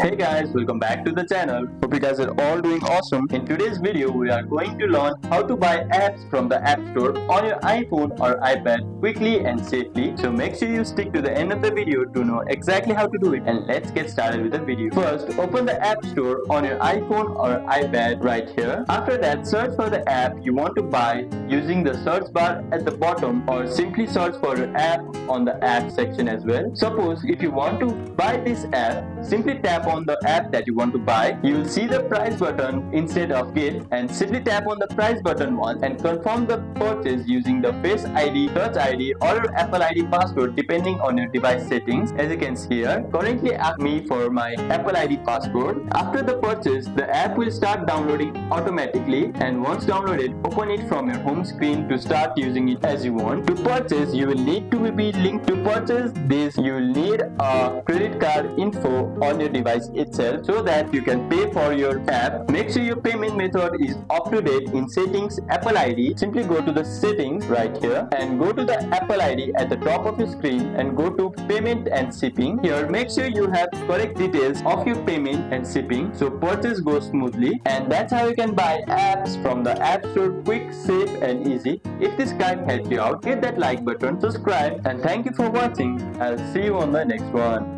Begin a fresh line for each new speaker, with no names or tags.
Hey guys, welcome back to the channel. Hope you guys are all doing awesome. In today's video, we are going to learn how to buy apps from the App Store on your iPhone or iPad quickly and safely. So make sure you stick to the end of the video to know exactly how to do it. And let's get started with the video. First, open the App Store on your iPhone or iPad right here. After that, search for the app you want to buy using the search bar at the bottom, or simply search for your app on the app section as well. Suppose if you want to buy this app, simply tap on the app that you want to buy. You will see the price button instead of get, and simply tap on the price button once and confirm the purchase using the Face ID, Touch ID or your Apple ID password depending on your device settings. As you can see here, currently ask me for my Apple ID password. After the purchase, the app will start downloading automatically, and once downloaded, open it from your home screen to start using it as you want. To purchase, you will need to be linked. To purchase this, you will need a credit card info on your device itself so that you can pay for your app. Make sure your payment method is up to date. In settings, Apple ID, simply go to the settings right here and go to the Apple ID at the top of your screen and go to payment and shipping. Here, make sure you have correct details of your payment and shipping so purchase goes smoothly. And that's how you can buy apps from the App Store quick, safe and easy. If this guide helped you out, hit that like button, subscribe, and thank you for watching. I'll see you on the next one.